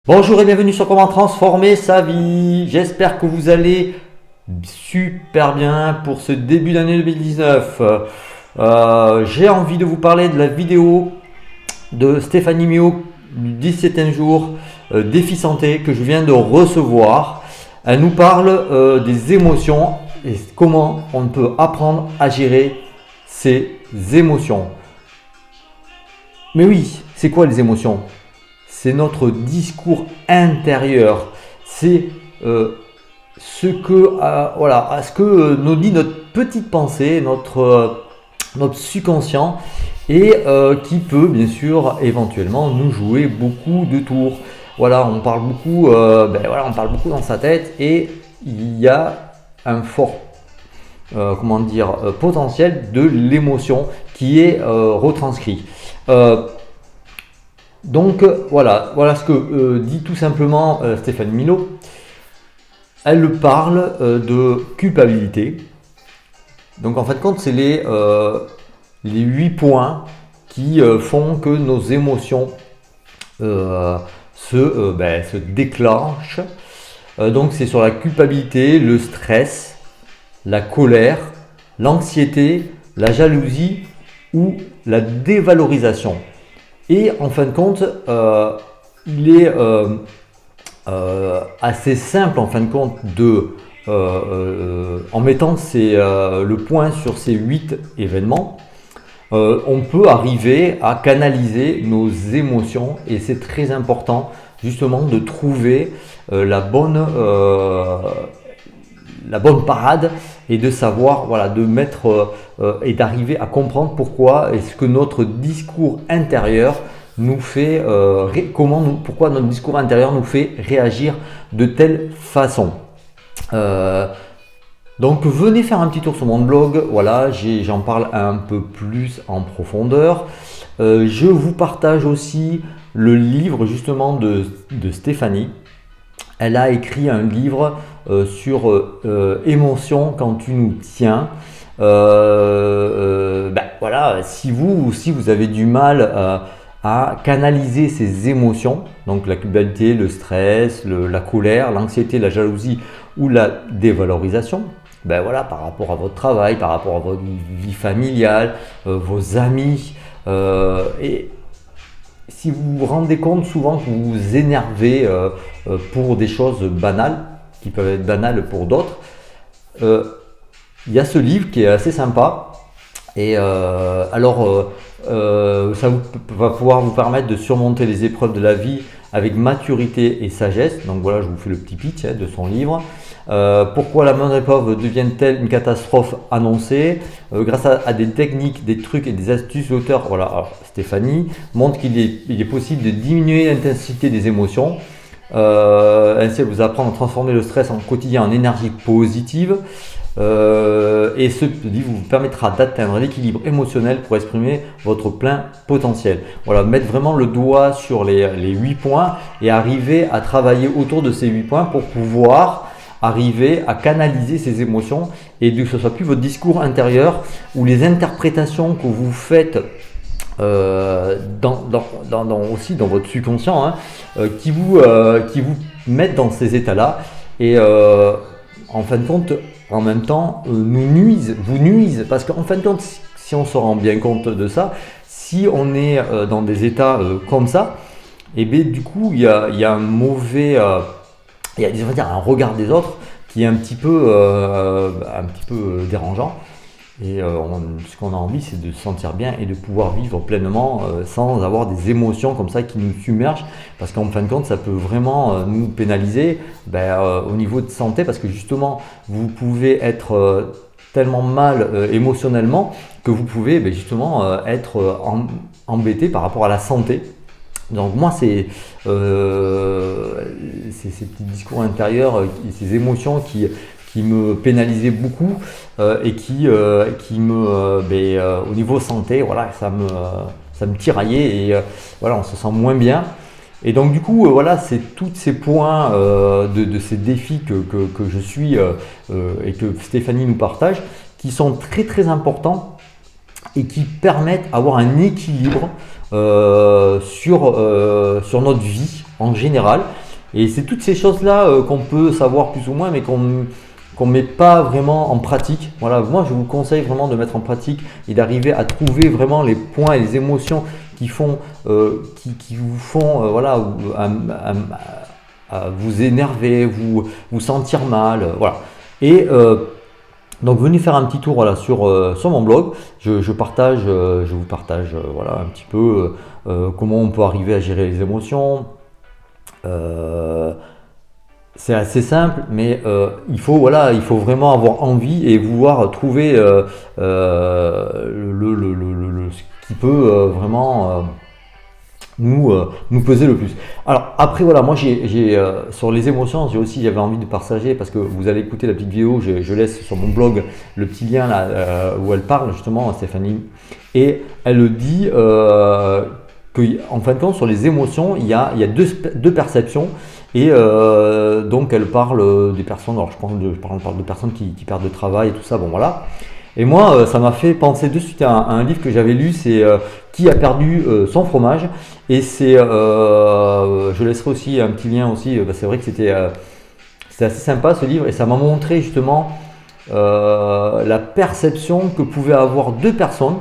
Bonjour et bienvenue sur Comment transformer sa vie. J'espère que vous allez super bien pour ce début d'année 2019. J'ai envie de vous parler de la vidéo de Stéphanie Mio du 17e jour défi santé que je viens de recevoir. Elle nous parle des émotions et comment on peut apprendre à gérer ces émotions. Mais oui, c'est quoi les émotions ? C'est notre discours intérieur, c'est ce que nous dit notre petite pensée, notre subconscient et qui peut bien sûr éventuellement nous jouer beaucoup de tours. Voilà, on parle beaucoup dans sa tête et il y a un fort potentiel de l'émotion qui est retranscrit. Donc voilà ce que dit tout simplement Stéphanie Mio. Elle parle de culpabilité. Donc en fait compte, c'est les 8 points qui font que nos émotions se déclenchent. Donc c'est sur la culpabilité, le stress, la colère, l'anxiété, la jalousie ou la dévalorisation. Et en fin de compte, il est assez simple en fin de compte en mettant le point sur ces 8 événements, on peut arriver à canaliser nos émotions et c'est très important justement de trouver la bonne parade et de savoir de mettre et d'arriver à comprendre pourquoi est-ce que notre discours intérieur nous fait pourquoi notre discours intérieur nous fait réagir de telle façon. Donc venez faire un petit tour sur mon blog, voilà, j'en parle un peu plus en profondeur. Je vous partage aussi le livre justement de Stéphanie. Elle a écrit un livre sur émotion quand tu nous tiens. Si vous avez du mal à canaliser ces émotions, donc la culpabilité, le stress, la colère, l'anxiété, la jalousie ou la dévalorisation, par rapport à votre travail, par rapport à votre vie familiale, vos amis, et si vous vous rendez compte souvent que vous vous énervez pour des choses banales, qui peuvent être banales pour d'autres, il y a ce livre qui est assez sympa et ça va pouvoir vous permettre de surmonter les épreuves de la vie avec maturité et sagesse. Donc voilà, je vous fais le petit pitch de son livre. Pourquoi la moindre épreuve devient-elle une catastrophe annoncée grâce à des techniques, des trucs et des astuces, l'auteur, Stéphanie, montre qu'il est possible de diminuer l'intensité des émotions. Ainsi, elle vous apprend à transformer le stress en quotidien en énergie positive. Et ce livre vous permettra d'atteindre l'équilibre émotionnel pour exprimer votre plein potentiel. Voilà, mettre vraiment le doigt sur les 8 points et arriver à travailler autour de ces 8 points pour pouvoir arriver à canaliser ces émotions et que ce ne soit plus votre discours intérieur ou les interprétations que vous faites aussi dans votre subconscient qui vous mettent dans ces états-là et en fin de compte, en même temps, vous nuisent parce qu'en fin de compte, si on se rend bien compte de ça, si on est dans des états comme ça, et bien du coup, il y a un mauvais il y a un regard des autres qui est un petit peu dérangeant. Et ce qu'on a envie, c'est de se sentir bien et de pouvoir vivre pleinement sans avoir des émotions comme ça qui nous submergent. Parce qu'en fin de compte, ça peut vraiment nous pénaliser au niveau de santé. Parce que justement, vous pouvez être tellement mal émotionnellement que vous pouvez être embêté par rapport à la santé. Donc moi, c'est ces petits discours intérieurs, ces émotions qui me pénalisaient beaucoup et qui me, au niveau santé, ça me tiraillait et on se sent moins bien. Et donc du coup, c'est tous ces points de ces défis que je suis et que Stéphanie nous partage qui sont très très importants et qui permettent d'avoir un équilibre sur notre vie en général. Et c'est toutes ces choses-là qu'on peut savoir plus ou moins, mais qu'on ne met pas vraiment en pratique. Voilà, moi je vous conseille vraiment de mettre en pratique et d'arriver à trouver vraiment les points et les émotions qui font, qui vous font voilà, à vous énerver, vous sentir mal. Voilà. Et donc venez faire un petit tour voilà, sur mon blog. Je vous partage voilà, un petit peu comment on peut arriver à gérer les émotions. C'est assez simple, mais il faut vraiment avoir envie et vouloir trouver ce qui peut vraiment nous peser le plus. Alors après voilà, moi j'ai sur les émotions, j'avais envie de partager parce que vous allez écouter la petite vidéo, je laisse sur mon blog le petit lien là où elle parle justement, Stéphanie, et elle dit qu'en fin de compte sur les émotions, il y a deux perceptions. Et donc elle parle des personnes, alors je parle de personnes qui perdent le travail et tout ça, bon voilà. Et moi, ça m'a fait penser de suite à un livre que j'avais lu, c'est Qui a perdu son fromage. Et c'est, je laisserai aussi un petit lien aussi, c'est vrai que c'était assez sympa ce livre, et ça m'a montré justement la perception que pouvaient avoir deux personnes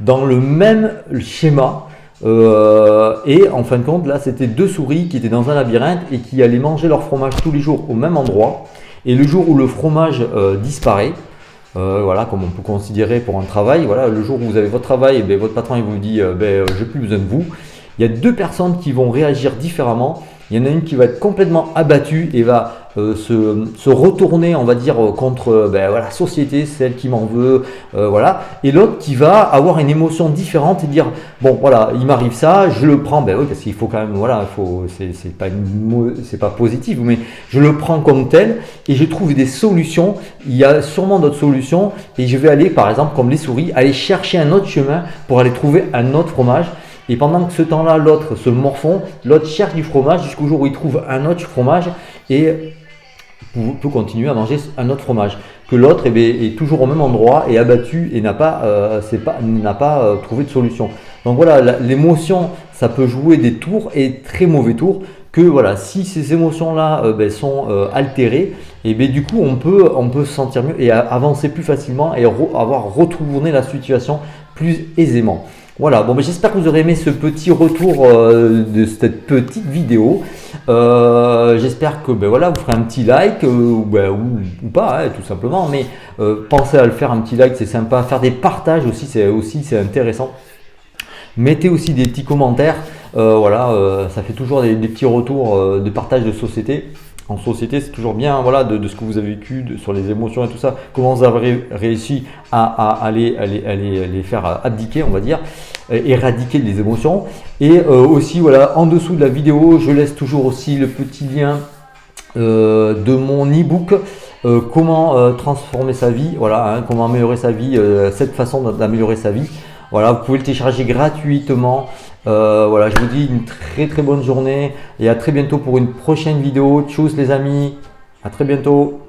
dans le même schéma. Et en fin de compte, là, c'était deux souris qui étaient dans un labyrinthe et qui allaient manger leur fromage tous les jours au même endroit. Et le jour où le fromage disparaît, voilà, comme on peut considérer pour un travail, voilà, le jour où vous avez votre travail, ben, votre patron il vous dit j'ai plus besoin de vous. Il y a deux personnes qui vont réagir différemment. Il y en a une qui va être complètement abattue et va se retourner, on va dire, contre la société, celle qui m'en veut, voilà. Et l'autre qui va avoir une émotion différente et dire bon voilà, il m'arrive ça, je le prends, oui, parce qu'il faut quand même, voilà, c'est pas positif, mais je le prends comme tel et je trouve des solutions. Il y a sûrement d'autres solutions et je vais aller, par exemple, comme les souris, aller chercher un autre chemin pour aller trouver un autre fromage. Et pendant que ce temps-là, l'autre se morfond, l'autre cherche du fromage jusqu'au jour où il trouve un autre fromage et peut continuer à manger un autre fromage. Que l'autre est toujours au même endroit et abattu et n'a pas trouvé de solution. Donc voilà, l'émotion, ça peut jouer des tours et très mauvais tours. Que voilà, si ces émotions-là sont altérées, et du coup on peut se sentir mieux et avancer plus facilement et avoir retourné la situation plus aisément. Voilà, bon, j'espère que vous aurez aimé ce petit retour de cette petite vidéo. J'espère que voilà, vous ferez un petit like ou pas, tout simplement. Mais pensez à le faire, un petit like, c'est sympa. Faire des partages aussi, c'est intéressant. Mettez aussi des petits commentaires. Voilà, ça fait toujours des petits retours de partage de société. En société, c'est toujours bien, voilà, de ce que vous avez vécu, sur les émotions et tout ça, comment vous avez réussi à les faire abdiquer, on va dire, éradiquer les émotions. Et aussi, voilà, en dessous de la vidéo, je laisse toujours aussi le petit lien de mon e-book, comment transformer sa vie, voilà, comment améliorer sa vie, cette façon d'améliorer sa vie. Voilà, vous pouvez le télécharger gratuitement. Voilà, je vous dis une très bonne journée et à très bientôt pour une prochaine vidéo. Tchuss les amis, à très bientôt.